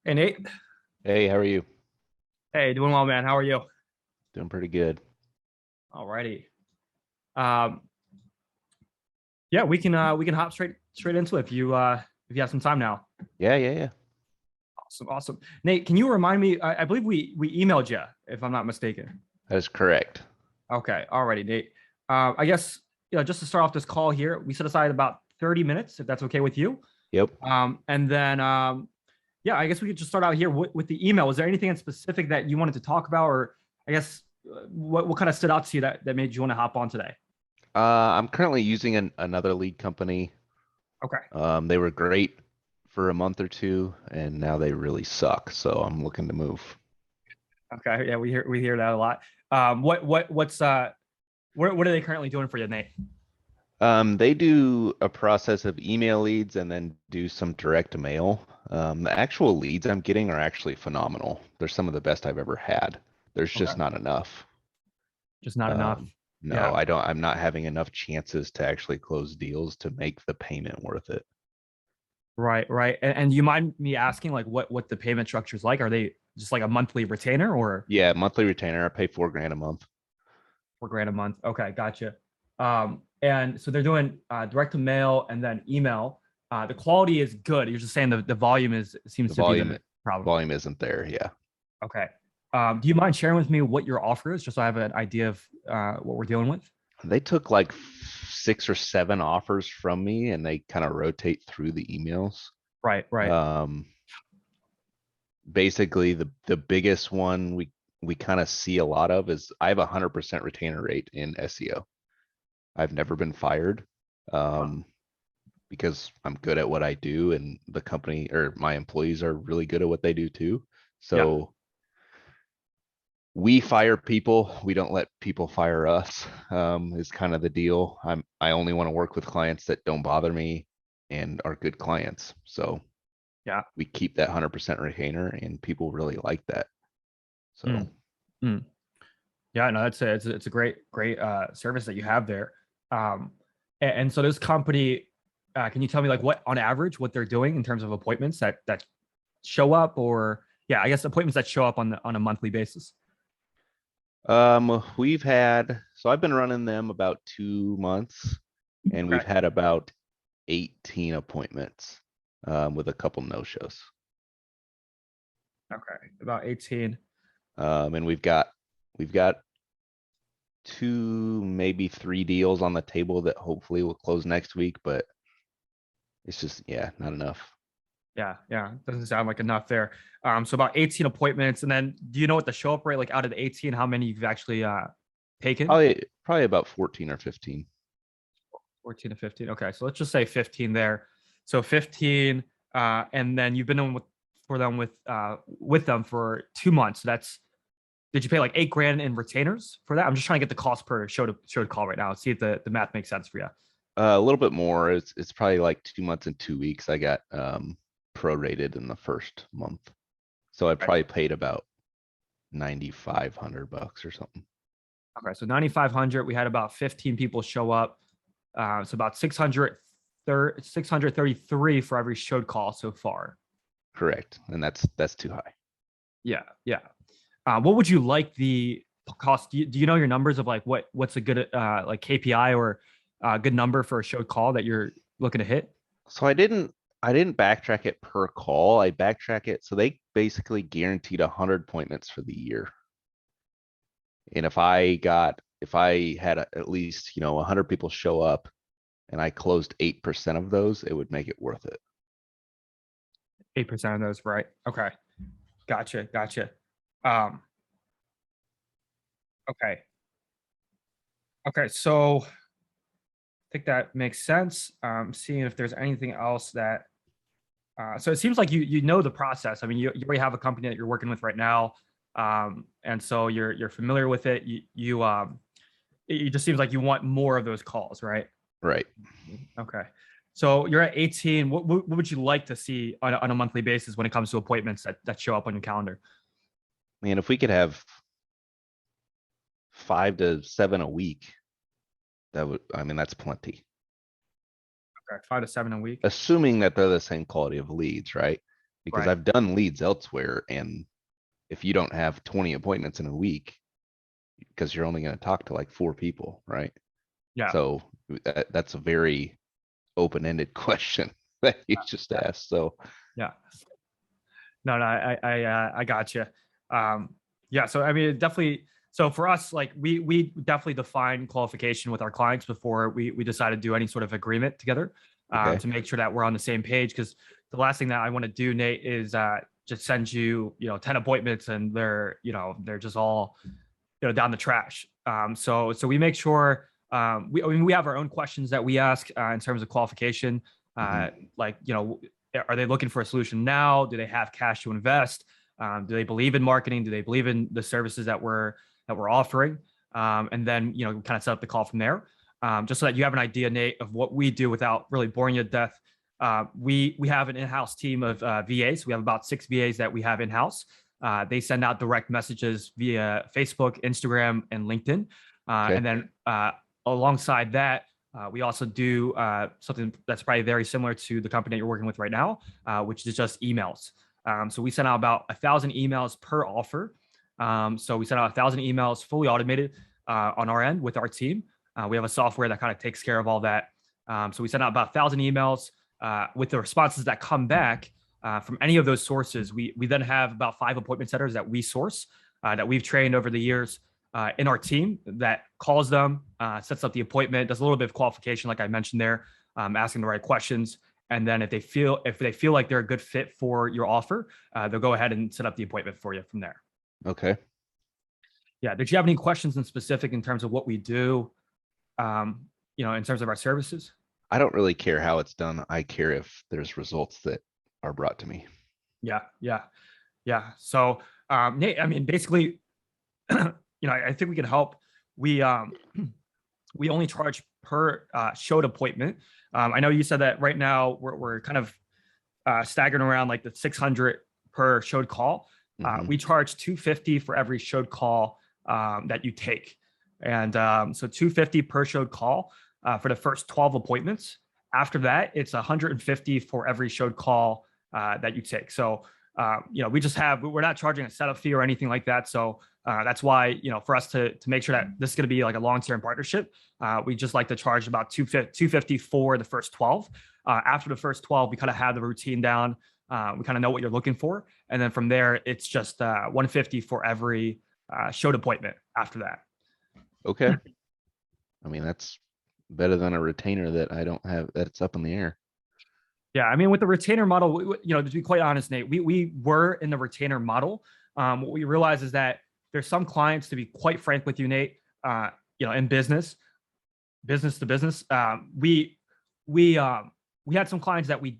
Hey Nate. Hey, how are you? Hey, doing well, man. How are you? Doing pretty good. Alrighty. Um, yeah, we can hop straight into it if you have some time now. Yeah, yeah, yeah. Awesome, awesome. Nate, can you remind me? I believe we emailed you, if I'm not mistaken. That is correct. Okay, alrighty, Nate. I guess just to start off this call here, we set aside about 30 minutes, if that's okay with you. Yep. And then yeah, I guess we could just start out here with the email. Was there anything in specific that you wanted to talk about, or I guess what kind of stood out to you that made you want to hop on today? I'm currently using another lead company. Okay. They were great for a month or two, and now they really suck. So I'm looking to move. Okay, yeah, we hear that a lot. What are they currently doing for you, Nate? They do a process of email leads and then do some direct mail. The actual leads I'm getting are actually phenomenal. They're some of the best I've ever had. There's just Okay, not enough. just not enough. Um, no, Yeah, I'm not having enough chances to actually close deals to make the payment worth it. right, right. And you mind me asking, like, what the payment structure is like? Are they just like a monthly retainer or Yeah, monthly retainer. I pay 4 grand a month. 4 grand a month? Okay, gotcha. And so they're doing direct to mail and then email. The quality is good. You're just saying the volume is The seems to be volume the problem. volume isn't there. Yeah. Okay. Do you mind sharing with me what your offer is, just so I have an idea of what we're dealing with? They took like 6 or 7 offers from me and they kind of rotate through the emails. Right, right. Um, Basically the biggest one we kind of see a lot of is I have 100% retainer rate in SEO. I've never been fired. Um, because I'm good at what I do and the company or my employees are really good at what they do too. Yeah. So we fire people. We don't let people fire us. Is kind of the deal. I only want to work with clients that don't bother me and are good clients. So Yeah. we keep that 100% retainer, and people really like that. So Mm. Mm. Yeah, no, it's a great service that you have there. And so this company, can you tell me like what on average what they're doing in terms of appointments that show up, or yeah, I guess appointments that show up on a monthly basis? we've had so I've been running them about 2 months, and we've Okay. had about 18 appointments with a couple no shows. Okay. About 18. And we've got 2, maybe 3 deals on the table that hopefully will close next week, but it's just, yeah, not enough. Yeah, yeah. Doesn't sound like enough there. So about 18 appointments. And then do you know what the show up rate, like out of the 18, how many you've actually taken? Probably about 14 or 15. 14 to 15. Okay, so let's just say 15 there. So 15, and then you've been on with them for 2 months. So that's did you pay like 8 grand in retainers for that? I'm just trying to get the cost per show to call right now. See if the math makes sense for you. A little bit more. It's probably like 2 months and 2 weeks. I got prorated in the first month. So I Right. probably paid about 9,500 bucks or something. Okay, so 9,500. We had about 15 people show up. So about 633 for every showed call so far. Correct. And that's too high. Yeah, yeah. What would you like the cost? Do you know your numbers of like what's a good like KPI or good number for a showed call that you're looking to hit? So I didn't backtrack it per call. I backtrack it. So they basically guaranteed 100 appointments for the year. And if I had at least, 100 people show up and I closed 8% of those, it would make it worth it. 8% of those, right? Okay, gotcha, gotcha. Um, okay, okay. So I think that makes sense. Seeing if there's anything else that. So it seems like you know the process. I mean, you already have a company that you're working with right now, and so you're familiar with it. It just seems like you want more of those calls, right? Right. Okay. So you're at 18. What would you like to see on a monthly basis when it comes to appointments that show up on your calendar? And if we could have 5 to 7 a week, that's plenty. Okay, 5 to 7 a week. Assuming that they're the same quality of leads, right? because Right. I've done leads elsewhere, and if you don't have 20 appointments in a week, because you're only going to talk to like 4 people, right? Yeah. So that's a very open-ended question that you just Yeah. asked. So Yeah. No, no, I got you. Um, yeah. So I mean, definitely. So for us, like we definitely define qualification with our clients before we decide to do any sort of agreement together, okay, to make sure that we're on the same page. Because the last thing that I want to do, Nate, is just send you 10 appointments and they're just all down the trash. So we make sure I mean we have our own questions that we ask in terms of qualification. hmm, Like are they looking for a solution now? Do they have cash to invest? Do they believe in marketing? Do they believe in the services that we're offering? And then kind of set up the call from there, just so that you have an idea, Nate, of what we do without really boring you to death. We have an in-house team of VAs. We have about 6 VAs that we have in-house. They send out direct messages via Facebook, Instagram, and LinkedIn. okay, And then alongside that, we also do something that's probably very similar to the company that you're working with right now, which is just emails. So we send out about 1,000 emails per offer. So we send out 1,000 emails fully automated on our end with our team. We have a software that kind of takes care of all that. So we send out about 1,000 emails with the responses that come back from any of those sources. We then have about 5 appointment setters that we source that we've trained over the years in our team that calls them, sets up the appointment, does a little bit of qualification, like I mentioned there, asking the right questions. And then if they feel like they're a good fit for your offer, they'll go ahead and set up the appointment for you from there. okay. Yeah. Did you have any questions in specific in terms of what we do, in terms of our services? I don't really care how it's done. I care if there's results that are brought to me. Yeah. Yeah. Yeah. So, Nate, I mean, basically, I think we can help. We we only charge per showed appointment. I know you said that right now we're kind of staggering around like the 600 per showed call. Hmm. We charge 250 for every showed call that you take, and so 250 per showed call for the first 12 appointments. After that, it's 150 for every showed call that you take. So we're not charging a setup fee or anything like that. So that's why for us to make sure that this is going to be like a long-term partnership, we just like to charge about 250 for the first 12. After the first 12, we kind of have the routine down. We kind of know what you're looking for, and then from there, it's just 150 for every showed appointment after that. Okay. I mean, that's better than a retainer that I don't have, that's up in the air. Yeah, I mean, with the retainer model, to be quite honest, Nate, we were in the retainer model. What we realized is that there's some clients, to be quite frank with you, Nate, in business to business, we had some clients that we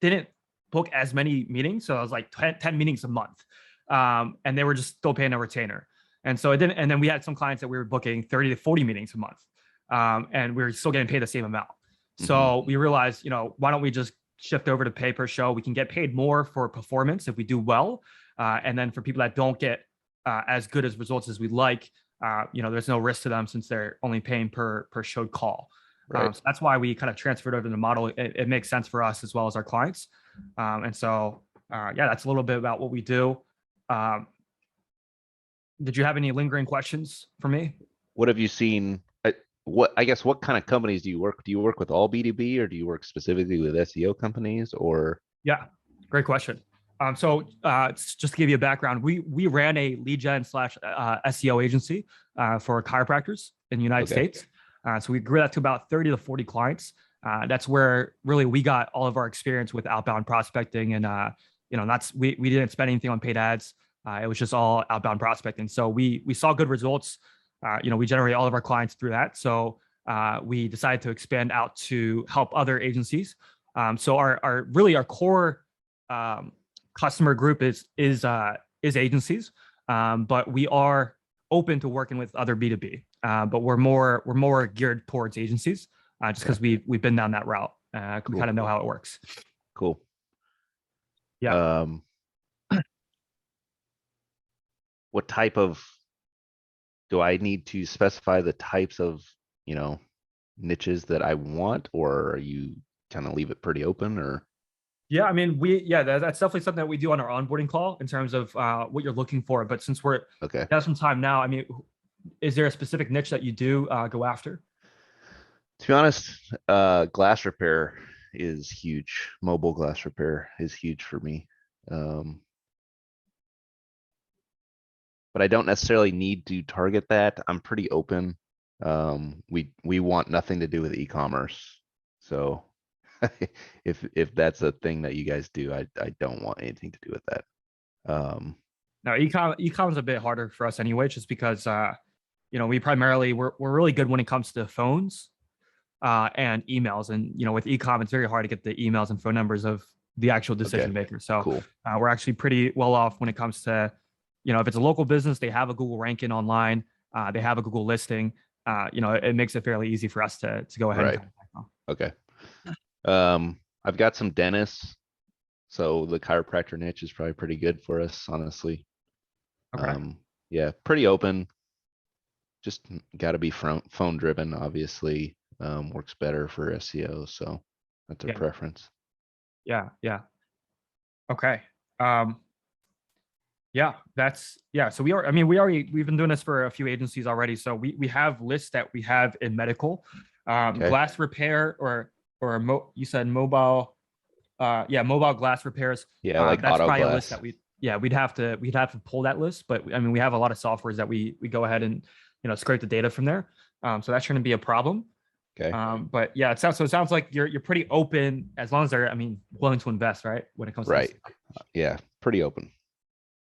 didn't book as many meetings, so it was like 10 meetings a month, and they were just still paying a retainer, and so it didn't. And then we had some clients that we were booking 30 to 40 meetings a month, and we were still getting paid the same amount. Hmm. So we realized, why don't we just shift over to pay per show? We can get paid more for performance if we do well, and then for people that don't get as good as results as we'd like, there's no risk to them since they're only paying per showed call. Right. So that's why we kind of transferred over to the model. It makes sense for us as well as our clients. And so, yeah, that's a little bit about what we do. Um, did you have any lingering questions for me? What have you seen? I guess what kind of companies do you work? Do you work with all B2B, or do you work specifically with SEO companies, or? Yeah, great question. Just to give you a background, we ran a lead gen slash SEO agency for chiropractors in the United Okay. States. So we grew that to about 30 to 40 clients. That's where really we got all of our experience with outbound prospecting, and that's we didn't spend anything on paid ads. It was just all outbound prospecting. So we saw good results. We generate all of our clients through that. So we decided to expand out to help other agencies. So our core customer group is agencies, but we are open to working with other B2B. But we're more geared towards agencies, just Okay. because we've been down that route. We Cool. kind of know how it works. Cool. Yeah. Um, what type of, do I need to specify the types of, you know, niches that I want, or are you kind of leave it pretty open, or? Yeah, I mean, that's definitely something that we do on our onboarding call in terms of what you're looking for. But since we Okay. have some time now, I mean, is there a specific niche that you do go after? To be honest, glass repair is huge. Mobile glass repair is huge for me. Um, but I don't necessarily need to target that. I'm pretty open. We want nothing to do with e-commerce. So if that's a thing that you guys do, I don't want anything to do with that. Um, Now, ecom is a bit harder for us anyway, just because we primarily we're really good when it comes to phones and emails, and with ecom, it's very hard to get the emails and phone numbers of the actual okay, decision maker. So cool. we're actually pretty well off when it comes to, if it's a local business, they have a Google ranking online, they have a Google listing. It makes it fairly easy for us to go ahead and Right. contact them. Okay. I've got some dentists, so the chiropractor niche is probably pretty good for us, honestly. Okay. Yeah, pretty open. Just got to be phone driven, obviously. Works better for SEO, so that's a Yeah. preference. Yeah. Yeah. Okay. Um, Yeah, so I mean, we've been doing this for a few agencies already. So we have lists that we have in medical, Okay. glass repair you said mobile, yeah, mobile glass repairs. Yeah, like That's auto probably a list glass. that we'd have to pull that list. But I mean, we have a lot of softwares that we go ahead and scrape the data from there. So that shouldn't be a problem. Okay. But yeah, it sounds like you're pretty open as long as they're, I mean, willing to invest, right? When it comes to this. Right. Yeah, pretty open.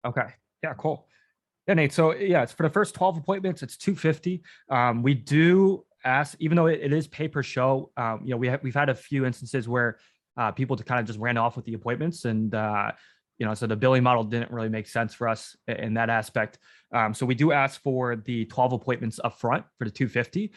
Okay. Yeah, cool. Yeah, Nate. So yeah, it's for the first 12 appointments, it's 250. We do ask, even though it is pay per show, we've had a few instances where people to kind of just ran off with the appointments, and so the billing model didn't really make sense for us in that aspect. So we do ask for the 12 appointments up front for the 250.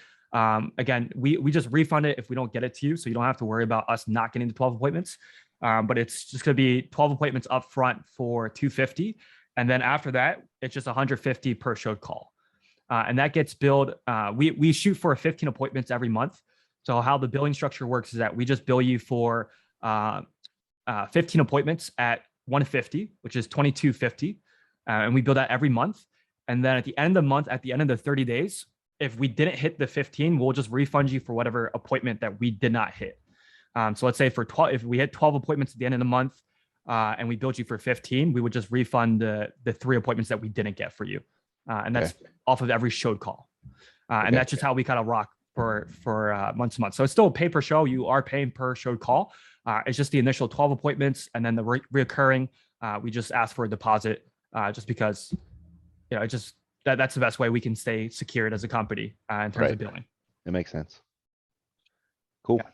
Again, we just refund it if we don't get it to you, so you don't have to worry about us not getting the 12 appointments. But it's just going to be 12 appointments up front for 250. And then after that, it's just 150 per showed call. And that gets billed. We shoot for 15 appointments every month. So how the billing structure works is that we just bill you for 15 appointments at 150, which is 2250. And we bill that every month. And then at the end of the month, at the end of the 30 days, if we didn't hit the 15, we'll just refund you for whatever appointment that we did not hit. So let's say for 12, if we hit 12 appointments at the end of the month, and we billed you for 15, we would just refund the 3 appointments that we didn't get for you. And Okay. that's off of every showed call. And Okay. that's just how we kind of rock for month to month. So it's still a pay per show. You are paying per showed call. It's just the initial 12 appointments, and then the reoccurring, we just ask for a deposit, just because, it just that's the best way we can stay secured as a company in terms Right. of billing. It makes sense. Cool. Yeah.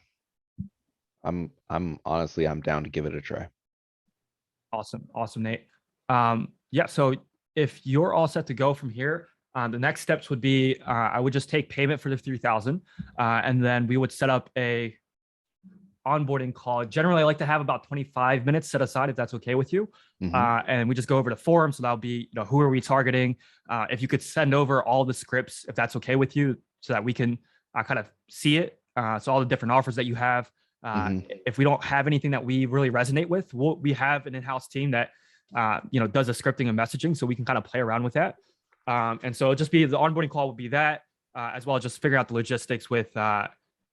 I'm honestly, I'm down to give it a try. Awesome, Nate. Yeah, so if you're all set to go from here, the next steps would be I would just take payment for the 3,000, and then we would set up a onboarding call. Generally, I like to have about 25 minutes set aside if that's okay with you. Mhm. And we just go over the form. So that'll be, who are we targeting? If you could send over all the scripts, if that's okay with you, so that we can kind of see it. So all the different offers that you have. Mhm. If we don't have anything that we really resonate with, we have an in-house team that does the scripting and messaging, so we can kind of play around with that. And so it'll just be the onboarding call would be that, as well as just figuring out the logistics with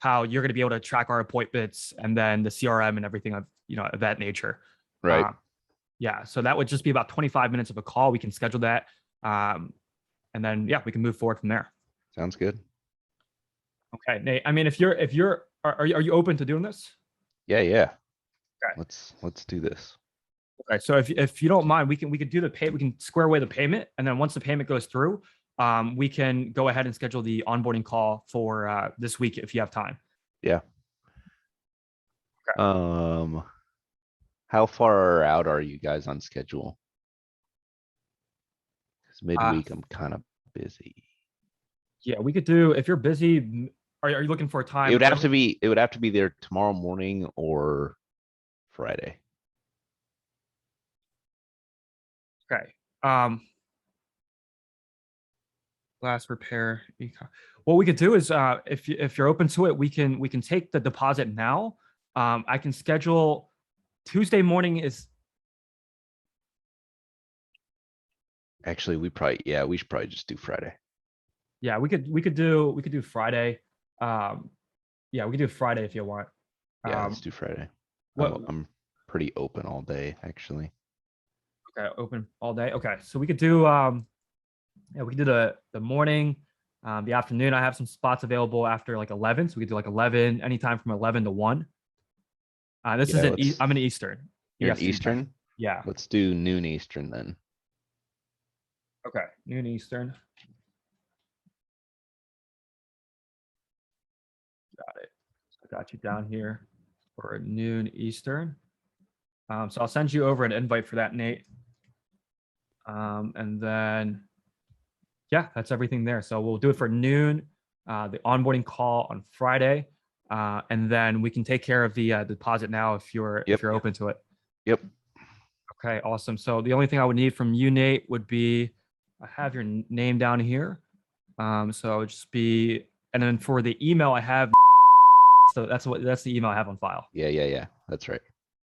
how you're going to be able to track our appointments, and then the CRM and everything of that nature. Right. Yeah, so that would just be about 25 minutes of a call. We can schedule that, and then yeah, we can move forward from there. Sounds good. Okay, Nate. I mean, if you're are you open to doing this? Yeah, yeah. Okay. Let's do this. Okay, so if you don't mind, we can do the pay. We can square away the payment, and then once the payment goes through, we can go ahead and schedule the onboarding call for this week if you have time. Yeah. Okay. How far out are you guys on schedule? 'Cause Uh, midweek I'm kind of busy. yeah, we could do if you're busy. Are you looking for a time? It would have to be there tomorrow morning or Friday. Okay. Glass repair. What we could do is, if you're open to it, we can take the deposit now. I can schedule Tuesday morning is, Actually, we should probably just do Friday. yeah, we could do Friday. Yeah, we could do Friday if you want. Yeah, Um, let's do Friday. what? I'm pretty open all day, actually. Okay, open all day. Okay, so we could do yeah, we could do the morning, the afternoon. I have some spots available after like 11, so we could do like 11, anytime from 11 to 1. This is Yeah, I'm in Eastern. you're in EST time. Eastern? Yeah. Let's do noon Eastern then. Okay, noon Eastern. Got it. I got you down here for noon Eastern. So I'll send you over an invite for that, Nate. And then, yeah, that's everything there. So we'll do it for noon, the onboarding call on Friday, and then we can take care of the deposit now if you're open to it. Yep. Okay, awesome. So the only thing I would need from you, Nate, would be I have your name down here. So it'd just be, and then for the email I have, so that's the email I have on file. Yeah. That's right.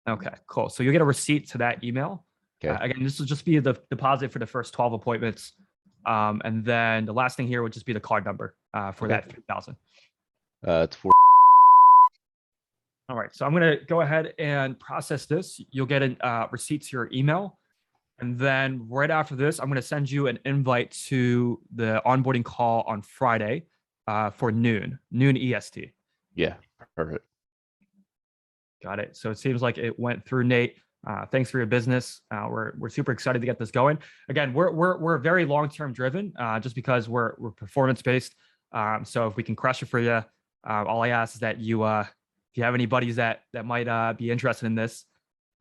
Okay, cool. So you'll get a receipt to that email. Okay. Again, this will just be the deposit for the first 12 appointments. And then the last thing here would just be the card number for Okay. that 3,000. It's 4. All right, so I'm going to go ahead and process this. You'll get a receipt to your email. And then right after this, I'm going to send you an invite to the onboarding call on Friday for noon EST. Yeah, perfect. Got it. So it seems like it went through, Nate. Thanks for your business. We're super excited to get this going. Again, we're very long-term driven, just because we're performance based. So if we can crush it for you, all I ask is that if you have any buddies that might be interested in this,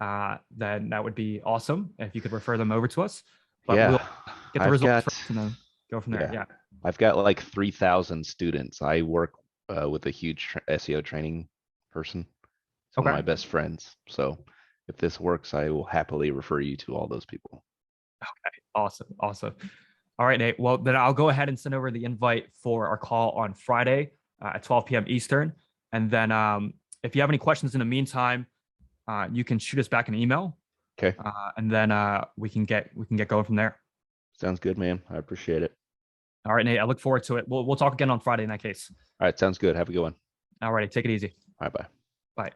then that would be awesome. If you could refer them over to us. But Yeah, we'll get the I've results got- first and then go from there. Yeah. I've got like 3,000 students. I work with a huge SEO training person. It's one of Okay. my best friends. So if this works, I will happily refer you to all those people. Awesome. All right, Nate. Well, then I'll go ahead and send over the invite for our call on Friday at 12 p.m. Eastern. And then if you have any questions in the meantime, you can shoot us back an email. Okay. And then we can get going from there. Sounds good, man. I appreciate it. All right, Nate. I look forward to it. We'll talk again on Friday in that case. All right. Sounds good. Have a good one. All righty. Take it easy. Bye bye. Bye.